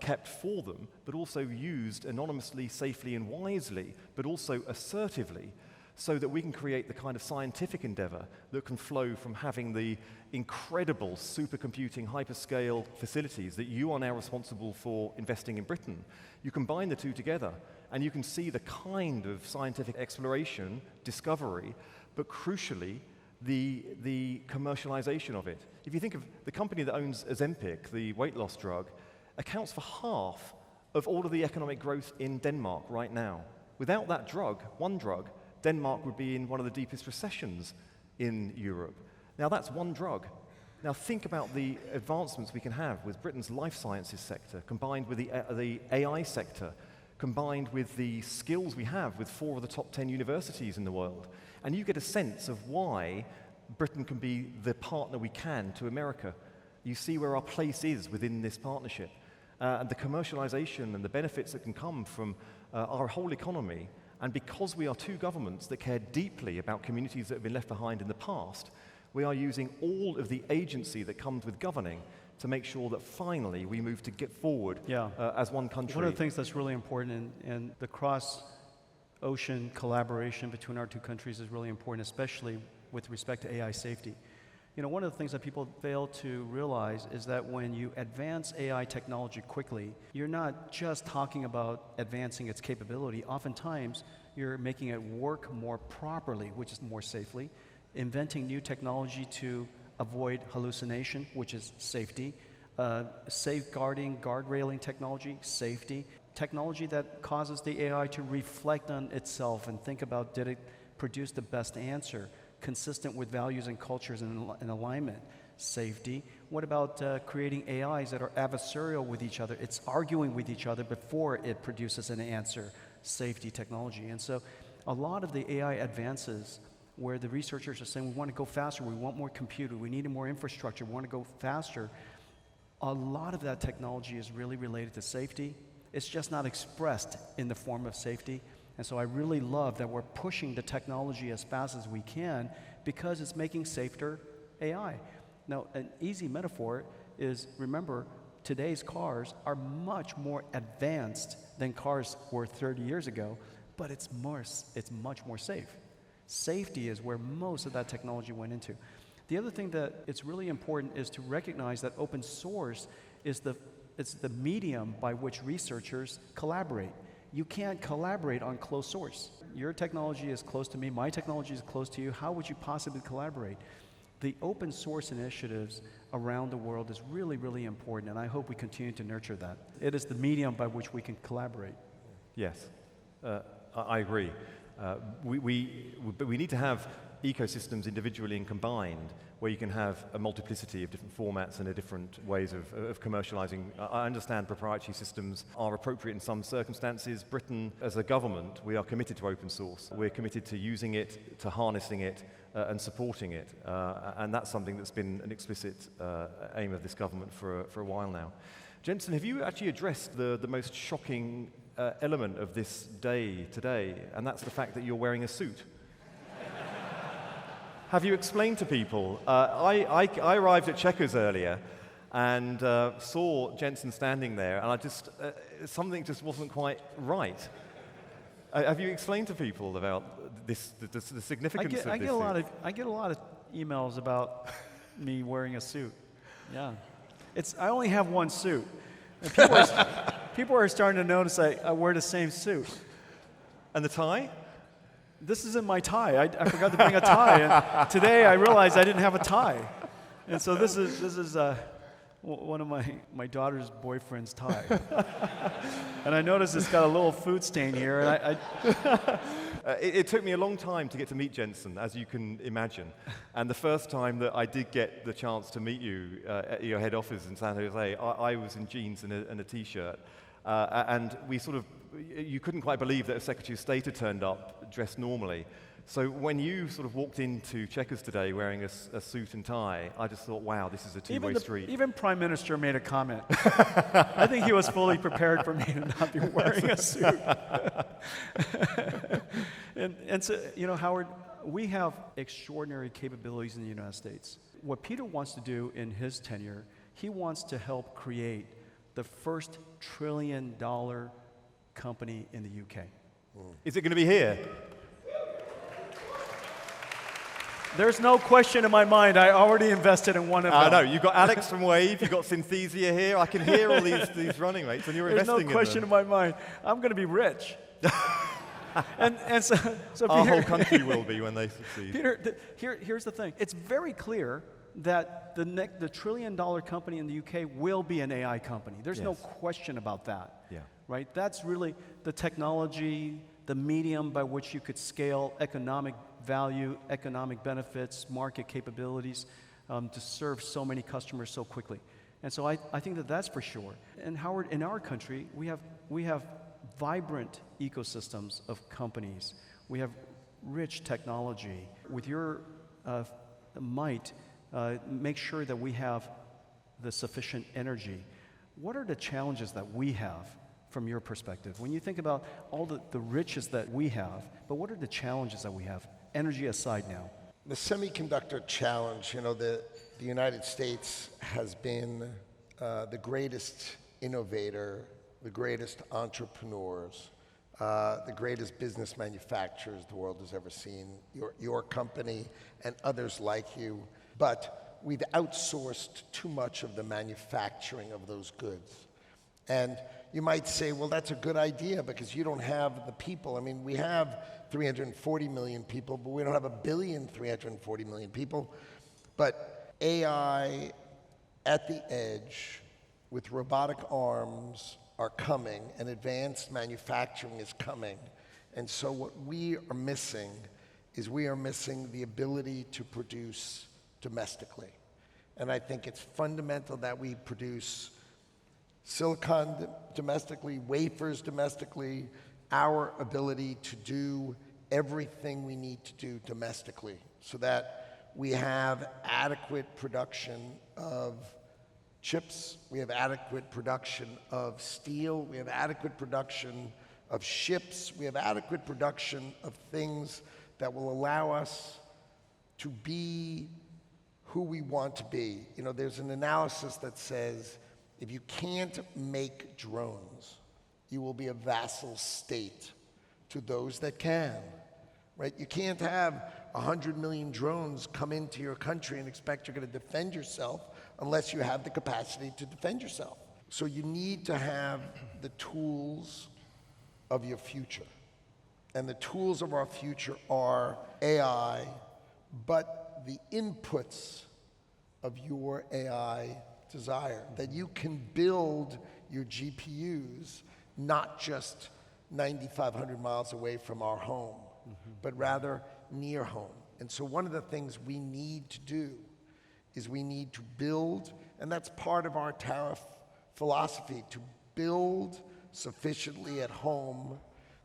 kept for them, but also used anonymously, safely, and wisely, but also assertively, so that we can create the kind of scientific endeavor that can flow from having the incredible supercomputing hyperscale facilities that you are now responsible for investing in Britain. You combine the two together, and you can see the kind of scientific exploration, discovery, but crucially, the commercialization of it. If you think of the company that owns Ozempic, the weight loss drug, accounts for half of all of the economic growth in Denmark right now. Without that drug, one drug, Denmark would be in one of the deepest recessions in Europe. Now that's one drug. Now think about the advancements we can have with Britain's life sciences sector, combined with the AI sector, combined with the skills we have with 4 of the top 10 universities in the world. And you get a sense of why Britain can be the partner we can to America. You see where our place is within this partnership. And the commercialization and the benefits that can come from our whole economy. And because we are 2 governments that care deeply about communities that have been left behind in the past, we are using all of the agency that comes with governing to make sure that finally we move to get forward as one country. One of the things that's really important in the cross-ocean collaboration between our 2 countries is really important, especially with respect to AI safety. You know, one of the things that people fail to realize is that when you advance AI technology quickly, you're not just talking about advancing its capability. Oftentimes, you're making it work more properly, which is more safely, inventing new technology to avoid hallucination, which is safety, safeguarding, guardrailing technology, safety, technology that causes the AI to reflect on itself and think about, did it produce the best answer, consistent with values and cultures in alignment, safety. What about creating AIs that are adversarial with each other? It's arguing with each other before it produces an answer, safety, technology. And so a lot of the AI advances where the researchers are saying, we want to go faster, we want more compute, we need more infrastructure, we want to go faster. A lot of that technology is really related to safety. It's just not expressed in the form of safety. And so I really love that we're pushing the technology as fast as we can because it's making safer AI. Now, an easy metaphor is, remember, today's cars are much more advanced than cars were 30 years ago, but it's much more safe. Safety is where most of that technology went into. The other thing that it's really important is to recognize that open source is it's the medium by which researchers collaborate. You can't collaborate on closed source. Your technology is close to me, my technology is close to you. How would you possibly collaborate? The open source initiatives around the world is really, really important, and I hope we continue to nurture that. It is the medium by which we can collaborate. Yes, I agree. But we need to have ecosystems individually and combined where you can have a multiplicity of different formats and different ways of commercializing. I understand proprietary systems are appropriate in some circumstances. Britain, as a government, we are committed to open source. We're committed to using it, to harnessing it, and supporting it. And that's something that's been an explicit aim of this government for a while now. Jensen, have you actually addressed the most shocking element of this day today, and that's the fact that you're wearing a suit? Have you explained to people? I arrived at Checkers earlier and saw Jensen standing there, and I just something just wasn't quite right. Have you explained to people about this, the significance of this? I get a lot of emails about me wearing a suit. Yeah, I only have one suit. And people are starting to notice I wear the same suit. And the tie? This isn't my tie. I forgot to bring a tie. And today I realized I didn't have a tie. And so this is one of my daughter's boyfriend's tie. And I noticed it's got a little food stain here. And it took me a long time to get to meet Jensen, as you can imagine. And the first time that I did get the chance to meet you at your head office in San Jose, I was in jeans and a T-shirt. And you couldn't quite believe that a Secretary of State had turned up dressed normally. So when you sort of walked into Checkers today wearing a suit and tie, I just thought, wow, this is a two-way street. Even Prime Minister made a comment. I think he was fully prepared for me to not be wearing a suit. and so, you know, Howard, we have extraordinary capabilities in the United States. What Peter wants to do in his tenure, he wants to help create the first trillion-dollar company in the UK. Is it going to be here? There's no question in my mind. I already invested in one of them. I know. You've got Alex from Wave. You've got Synthesia here. I can hear all these running mates, and you're investing in them. There's no question in my mind. I'm going to be rich. and so our Peter, whole country will be when they succeed. Peter, here's the thing. It's very clear that the trillion-dollar company in the UK will be an AI company. There's no question about that. Yeah. Right? That's really the technology, the medium by which you could scale economic value, economic benefits, market capabilities. to serve so many customers so quickly. And so I think that that's for sure. And Howard, in our country, we have vibrant ecosystems of companies. We have rich technology. With your might, make sure that we have the sufficient energy. What are the challenges that we have from your perspective? When you think about all the riches that we have, but what are the challenges that we have? Energy aside now. The semiconductor challenge, the United States has been the greatest innovator, the greatest entrepreneurs, the greatest business manufacturers the world has ever seen, your company and others like you. But we've outsourced too much of the manufacturing of those goods. And you might say, well, that's a good idea because you don't have the people. I mean, we have 340 million people, but we don't have 1,340,000,000 people. But AI at the edge with robotic arms are coming, and advanced manufacturing is coming. And so what we are missing is the ability to produce domestically. And I think it's fundamental that we produce silicon domestically, wafers domestically, our ability to do everything we need to do domestically so that we have adequate production of chips, we have adequate production of steel, we have adequate production of ships, we have adequate production of things that will allow us to be who we want to be. There's an analysis that says if you can't make drones, you will be a vassal state to those that can, right? You can't have 100 million drones come into your country and expect you're going to defend yourself unless you have the capacity to defend yourself. So you need to have the tools of your future. And the tools of our future are AI, but the inputs of your AI desire, that you can build your GPUs not just 9,500 miles away from our home, but rather near home. And so one of the things we need to do is we need to build, and that's part of our tariff philosophy, to build sufficiently at home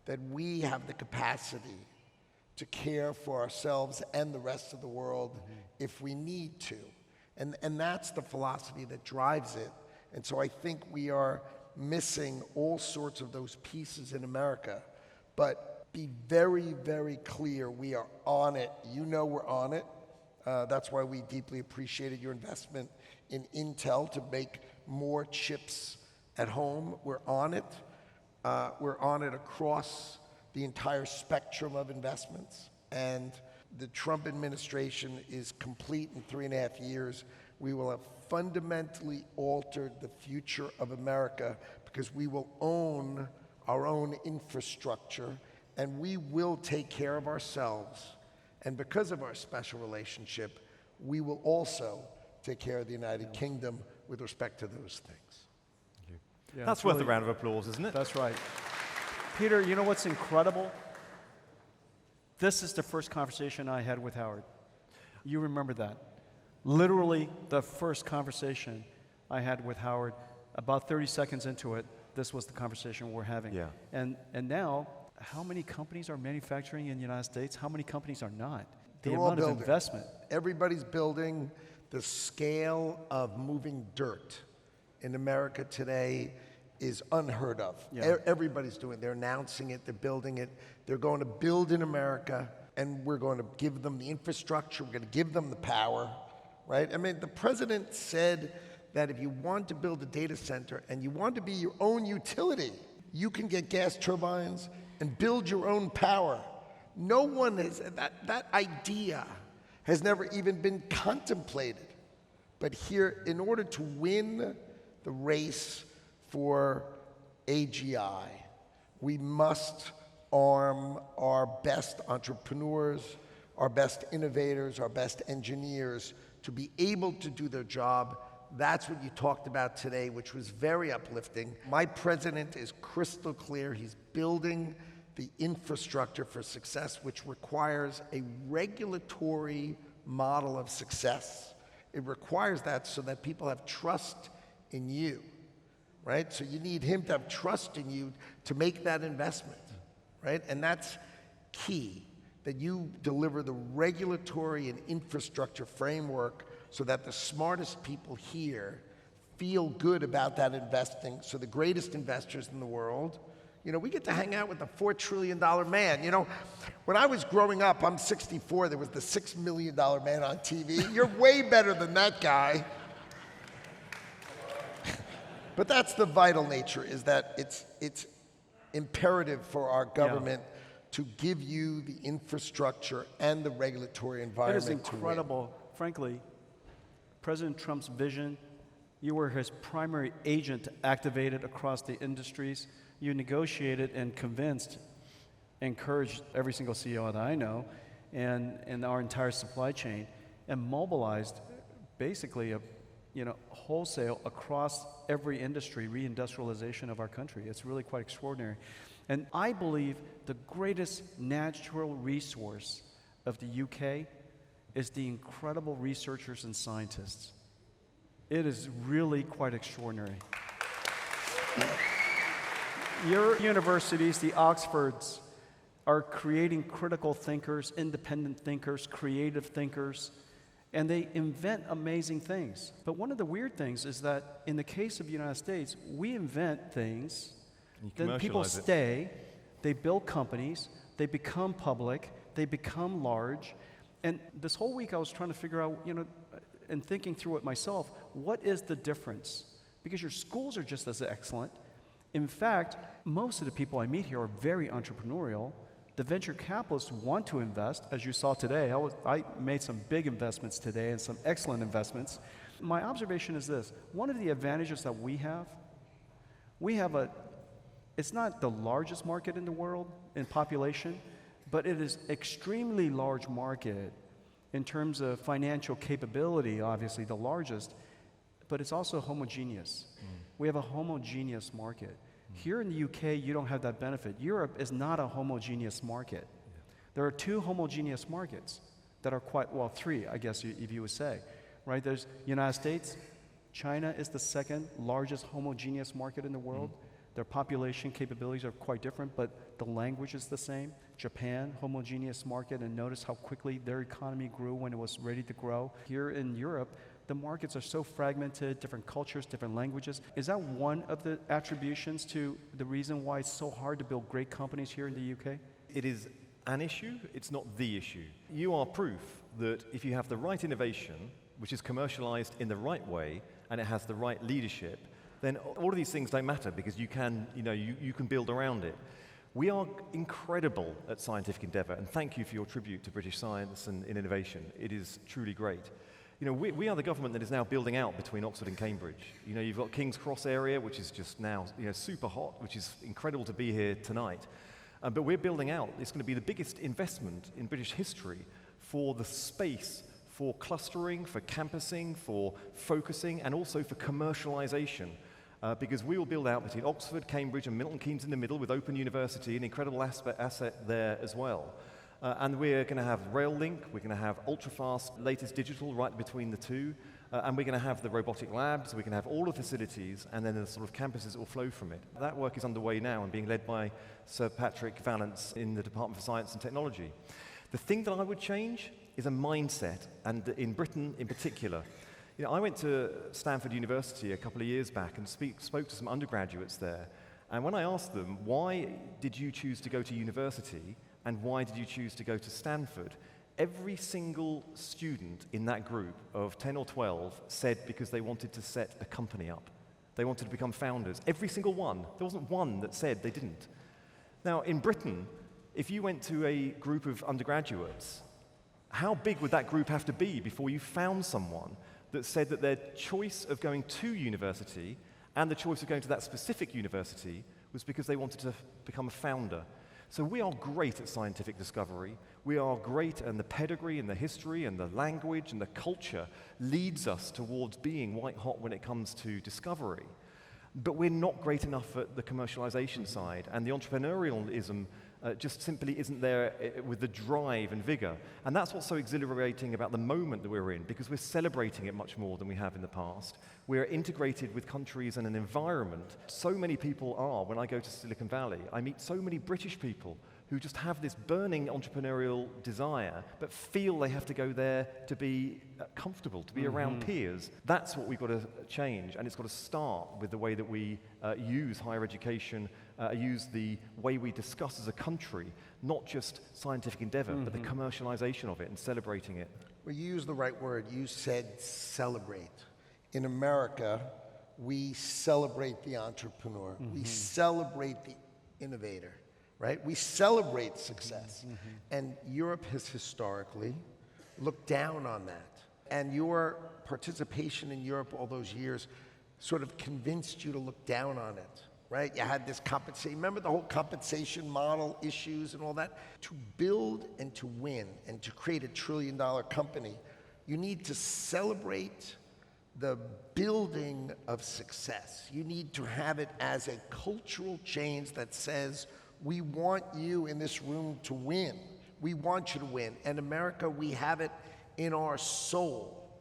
that we have the capacity to care for ourselves and the rest of the world if we need to. And that's the philosophy that drives it. And so I think we are missing all sorts of those pieces in America. But be very, very clear, we are on it. We're on it. That's why we deeply appreciated your investment in Intel to make more chips at home. We're on it. We're on it across the entire spectrum of investments. And the Trump administration is complete in 3.5 years. We will have fundamentally altered the future of America because we will own our own infrastructure and we will take care of ourselves. And because of our special relationship, we will also take care of the United Kingdom with respect to those things. Yeah, that's worth a round of applause, isn't it? That's right. Peter, you know what's incredible? This is the first conversation I had with Howard. You remember that. Literally the first conversation I had with Howard. About 30 seconds into it, this was the conversation we're having. Yeah. And now, how many companies are manufacturing in the United States? How many companies are not? The They're all amount of building. investment. Everybody's building. The scale of moving dirt in America today is unheard of. Yeah. Everybody's doing it. They're announcing it. They're building it. They're going to build in America, and we're going to give them the infrastructure. We're going to give them the power, right? I mean, the president said that if you want to build a data center and you want to be your own utility, you can get gas turbines and build your own power. No one has, that idea has never even been contemplated. But here, in order to win the race for AGI, we must arm our best entrepreneurs, our best innovators, our best engineers to be able to do their job. That's what you talked about today, which was very uplifting. My president is crystal clear. He's building the infrastructure for success, which requires a regulatory model of success. It requires that so that people have trust in you, right? So you need him to have trust in you to make that investment, right? And that's key, that you deliver the regulatory and infrastructure framework so that the smartest people here feel good about that investing. So the greatest investors in the world, you know, we get to hang out with the $4 trillion man. You know, when I was growing up, I'm 64, there was the $6 million man on TV. You're way better than that guy. But that's the vital nature, is that it's imperative for our government to give you the infrastructure and the regulatory It environment is incredible. Frankly, President Trump's vision, you were his primary agent to activate it across the industries. You negotiated and convinced, encouraged every single CEO that I know and our entire supply chain, and mobilized basically a wholesale across every industry reindustrialization of our country. It's really quite extraordinary. And I believe the greatest natural resource of the UK is the incredible researchers and scientists. It is really quite extraordinary. Your universities, the Oxfords, are creating critical thinkers, independent thinkers, creative thinkers, and they invent amazing things. But one of the weird things is that in the case of the United States, we invent things, then people stay, they build companies, they become public, they become large. And this whole week I was trying to figure out, and thinking through it myself, what is the difference? Because your schools are just as excellent. In fact, most of the people I meet here are very entrepreneurial. The venture capitalists want to invest, as you saw today. I made some big investments today and some excellent investments. My observation is this: one of the advantages that we have it's not the largest market in the world in population, but it is extremely large market in terms of financial capability, obviously the largest, but it's also homogeneous. We have a homogeneous market. Here in the UK, you don't have that benefit. Europe is not a homogeneous market. There are two homogeneous markets that are three, I guess if you would say, right? There's United States. China is the second largest homogeneous market in the world. Their population capabilities are quite different, but the language is the same. Japan, homogeneous market, and notice how quickly their economy grew when it was ready to grow. Here in Europe, the markets are so fragmented, different cultures, different languages. Is that one of the attributions to the reason why it's so hard to build great companies here in the UK? It is an issue, it's not the issue. You are proof that if you have the right innovation, which is commercialized in the right way, and it has the right leadership, then all of these things don't matter because you can build around it. We are incredible at scientific endeavor, and thank you for your tribute to British science and innovation. It is truly great. We are the government that is now building out between Oxford and Cambridge. You've got King's Cross area, which is just now super hot, which is incredible to be here tonight. But we're building out. It's going to be the biggest investment in British history for the space, for clustering, for campusing, for focusing, and also for commercialization. Because we will build out between Oxford, Cambridge, and Milton Keynes in the middle with Open University, an incredible asset there as well. And we're going to have rail link, we're going to have ultra-fast, latest digital right between the two, and we're going to have the robotic labs, we're going to have all the facilities, and then the sort of campuses that will flow from it. That work is underway now and being led by Sir Patrick Vallance in the Department for Science and Technology. The thing that I would change is a mindset, and in Britain in particular. I went to Stanford University a couple of years back and spoke to some undergraduates there, and when I asked them, why did you choose to go to university, and why did you choose to go to Stanford? Every single student in that group of 10 or 12 said because they wanted to set a company up. They wanted to become founders. Every single one. There wasn't one that said they didn't. Now, in Britain, if you went to a group of undergraduates, how big would that group have to be before you found someone that said that their choice of going to university and the choice of going to that specific university was because they wanted to become a founder? So we are great at scientific discovery. We are great, and the pedigree and the history and the language and the culture leads us towards being white hot when it comes to discovery. But we're not great enough at the commercialization side, and the entrepreneurialism just simply isn't there with the drive and vigor. And that's what's so exhilarating about the moment that we're in, because we're celebrating it much more than we have in the past. We're integrated with countries and an environment. So many people are. When I go to Silicon Valley, I meet so many British people who just have this burning entrepreneurial desire, but feel they have to go there to be comfortable, to be around peers. That's what we've got to change, and it's got to start with the way that we use higher education, use the way we discuss as a country, not just scientific endeavor, but the commercialization of it and celebrating it. Well, you used the right word. You said celebrate. In America, we celebrate the entrepreneur. We celebrate the innovator. Right? We celebrate success. And Europe has historically looked down on that. And your participation in Europe all those years sort of convinced you to look down on it, right? You had this compensation, remember the whole compensation model issues and all that? To build and to win and to create $1 trillion company, you need to celebrate the building of success. You need to have it as a cultural change that says, we want you in this room to win. We want you to win. And America, we have it in our soul,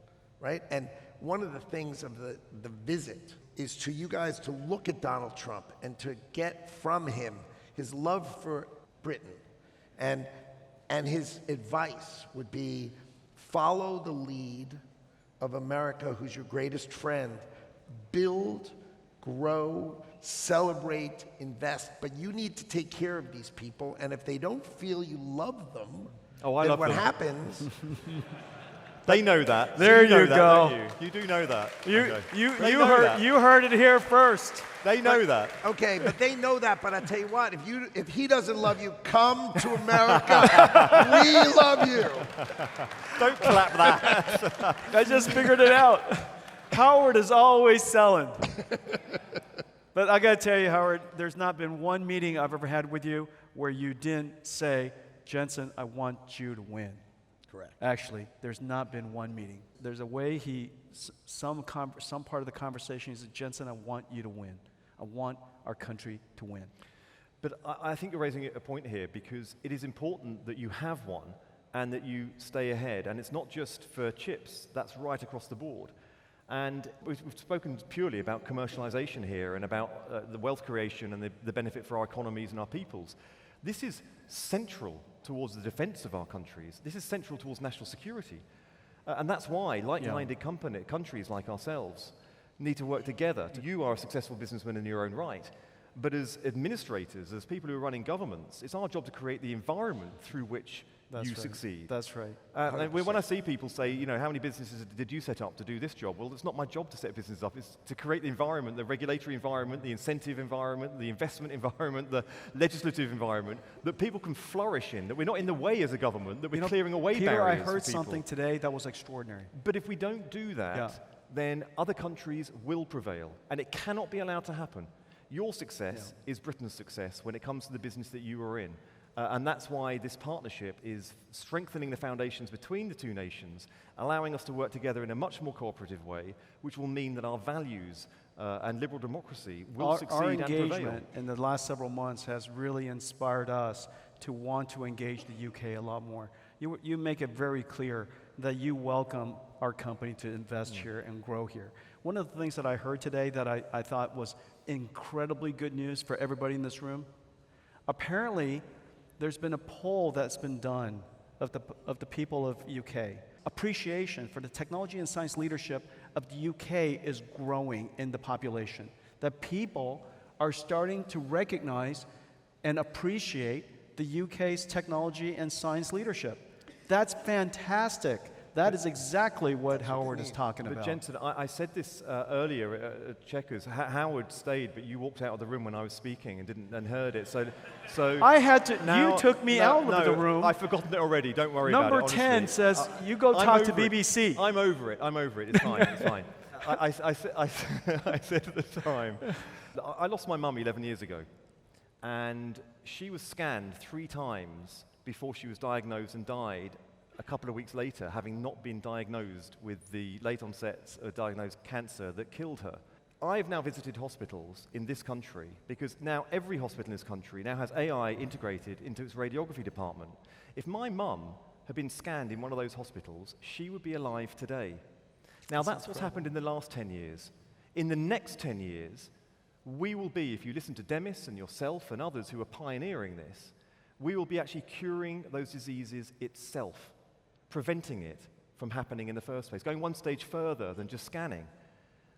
right? And one of the things of the visit is to you guys to look at Donald Trump and to get from him his love for Britain. And his advice would be, follow the lead of America, who's your greatest friend. Build, grow, celebrate, invest, but you need to take care of these people, and if they don't feel you love them, then what happens? They know that. There you know that, go. don't you? You do know that. You heard it here first. They know that. Okay, but they know that, but I tell you what, if he doesn't love you, come to America. We love you. Don't clap that. I just figured it out. Howard is always selling. But I got to tell you, Howard, there's not been one meeting I've ever had with you where you didn't say, Jensen, I want you to win. Correct. Actually, there's not been one meeting. There's a way some part of the conversation is, Jensen, I want you to win. I want our country to win. But I think you're raising a point here, because it is important that you have one and that you stay ahead. And it's not just for chips. That's right across the board. And we've spoken purely about commercialization here and about the wealth creation and the benefit for our economies and our peoples. This is central towards the defense of our countries. This is central towards national security. And that's why like-minded countries like ourselves need to work together. You are a successful businessman in your own right. But as administrators, as people who are running governments, it's our job to create the environment through which you succeed. That's right. And when I see people say, you know, how many businesses did you set up to do this job? Well, it's not my job to set businesses up. It's to create the environment, the regulatory environment, the incentive environment, the investment environment, the legislative environment that people can flourish in, that we're not in the way as a government, that we're clearing away Peter, barriers I for heard people. something today that was extraordinary. But if we don't do that, then other countries will prevail. And it cannot be allowed to happen. Your success is Britain's success when it comes to the business that you are in. And that's why this partnership is strengthening the foundations between the two nations, allowing us to work together in a much more cooperative way, which will mean that our values and liberal democracy will succeed our and prevail. engagement in the last several months has really inspired us to want to engage the UK a lot more. You make it very clear that you welcome our company to invest here and grow here. One of the things that I heard today that I thought was incredibly good news for everybody in this room, apparently there's been a poll that's been done of the people of UK. Appreciation for the technology and science leadership of the UK is growing in the population. That people are starting to recognize and appreciate the UK's technology and science leadership. That's fantastic. That is exactly what Howard is talking about. But Jensen, I said this earlier at Checkers. Howard stayed, but you walked out of the room when I was speaking and heard it. So I had to. You took me out of the room. I've forgotten it already. Don't worry about it. Number 10 says you go talk to BBC. I'm over it. It's fine. It's fine. I said at the time, I lost my mum 11 years ago, and she was scanned 3 times before she was diagnosed and died a couple of weeks later, having not been diagnosed with the late onset diagnosed cancer that killed her. I've now visited hospitals in this country because now every hospital in this country now has AI integrated into its radiography department. If my mum had been scanned in one of those hospitals, she would be alive today. Now that's what's happened in the last 10 years. In the next 10 years, we will be, if you listen to Demis and yourself and others who are pioneering this, we will be actually curing those diseases itself, preventing it from happening in the first place, going one stage further than just scanning.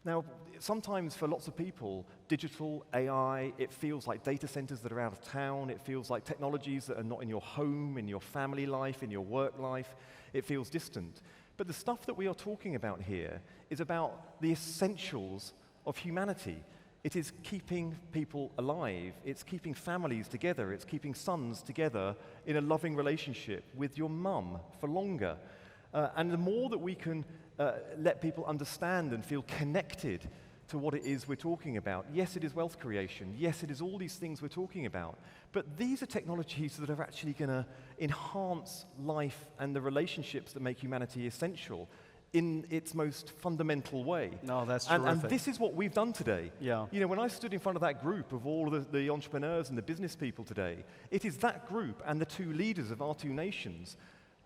Now, sometimes for lots of people, digital, AI, it feels like data centers that are out of town. It feels like technologies that are not in your home, in your family life, in your work life. It feels distant. But the stuff that we are talking about here is about the essentials of humanity. It is keeping people alive. It's keeping families together. It's keeping sons together in a loving relationship with your mum for longer. And the more that we can let people understand and feel connected to what it is we're talking about. Yes, it is wealth creation. Yes, it is all these things we're talking about. But these are technologies that are actually going to enhance life and the relationships that make humanity essential in its most fundamental way. No, that's and terrific. this is what we've done today. Yeah. You know, when I stood in front of that group of all of the entrepreneurs and the business people today, it is that group and the two leaders of our two nations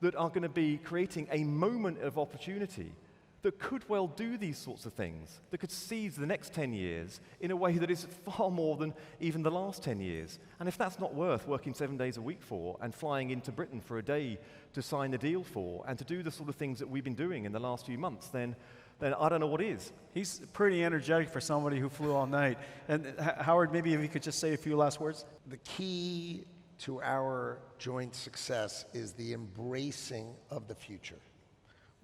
that are going to be creating a moment of opportunity that could well do these sorts of things, that could seize the next 10 years in a way that is far more than even the last 10 years. And if that's not worth working 7 days a week for and flying into Britain for a day to sign the deal for and to do the sort of things that we've been doing in the last few months, then I don't know what is. He's pretty energetic for somebody who flew all night. And Howard, maybe if you could just say a few last words. The key to our joint success is the embracing of the future.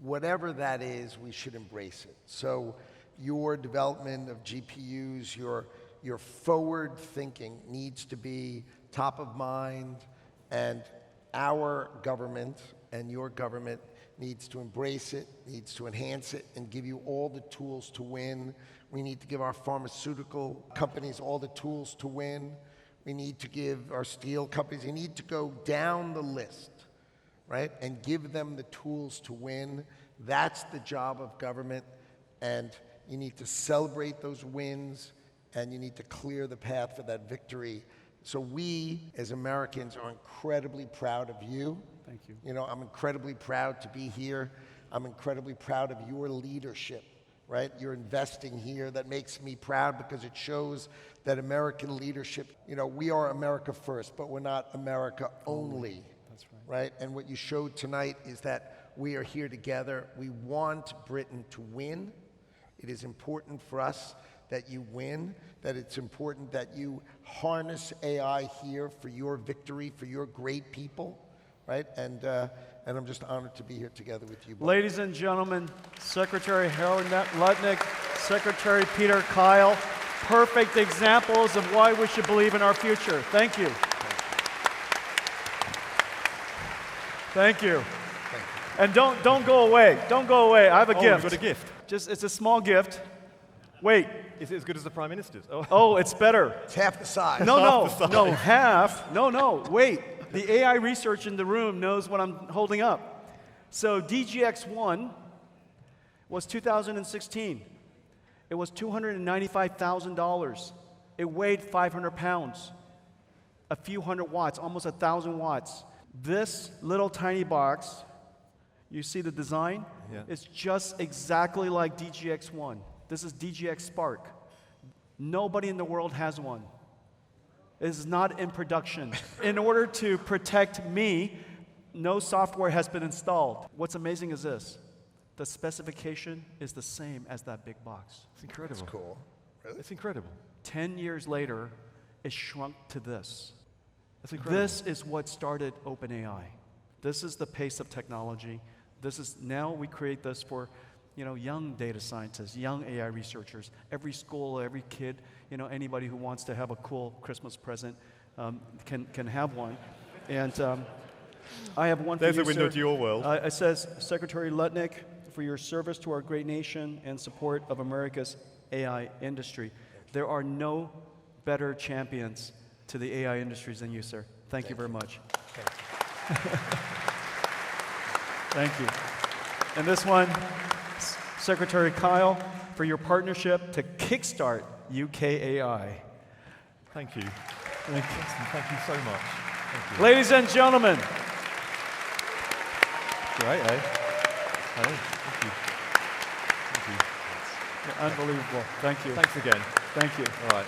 Whatever that is, we should embrace it. So your development of GPUs, your forward thinking needs to be top of mind, and our government and your government needs to embrace it, needs to enhance it, and give you all the tools to win. We need to give our pharmaceutical companies all the tools to win. We need to give our steel companies, you need to go down the list, right? And give them the tools to win. That's the job of government. And you need to celebrate those wins, and you need to clear the path for that victory. So we, as Americans, are incredibly proud of you. Thank you. You know, I'm incredibly proud to be here. I'm incredibly proud of your leadership, right? You're investing here. That makes me proud because it shows that American leadership, you know, we are America first, but we're not America only. That's right. Right? And what you showed tonight is that we are here together. We want Britain to win. It is important for us that you win, that it's important that you harness AI here for your victory, for your great people, right? And I'm just honored to be here together with you both. Ladies and gentlemen, Secretary Harold Lutnick, Secretary Peter Kyle, perfect examples of why we should believe in our future. Thank you. Thank you. And don't go away. Don't go away. I have a gift. You've got a gift. It's a small gift. Wait. Is it as good as the Prime Minister's? Oh, it's better. It's half the size. No, half. No, wait. The AI research in the room knows what I'm holding up. So DGX-1 was 2016. It was $295,000. It weighed 500 pounds, a few hundred watts, almost 1,000 watts. This little tiny box, you see the design? Yeah. It's just exactly like DGX-1. This is DGX Spark. Nobody in the world has one. It is not in production. In order to protect me, no software has been installed. What's amazing is this. The specification is the same as that big box. It's incredible. That's cool. Really? It's incredible. 10 years later, it shrunk to this. That's incredible. This is what started OpenAI. This is the pace of technology. Now we create this for, young data scientists, young AI researchers. Every school, every kid, anybody who wants to have a cool Christmas present can have one. And I have one for you, There's a window sir. to your world. It says, Secretary Lutnick, for your service to our great nation and support of America's AI industry. There are no better champions to the AI industries than you, sir. Thank you very much. Thank you. And this one, Secretary Kyle, for your partnership to kickstart UKAI. Thank you. Thank you. Thank you so much. Thank you. Ladies and gentlemen, Great, eh? Thank you. Thank you. unbelievable. Thank you. Thanks again. Thank you. All right.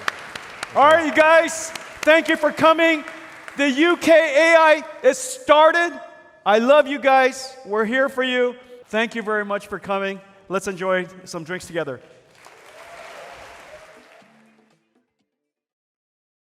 All right, you guys, thank you for coming. The UKAI is started. I love you guys. We're here for you. Thank you very much for coming. Let's enjoy some drinks together.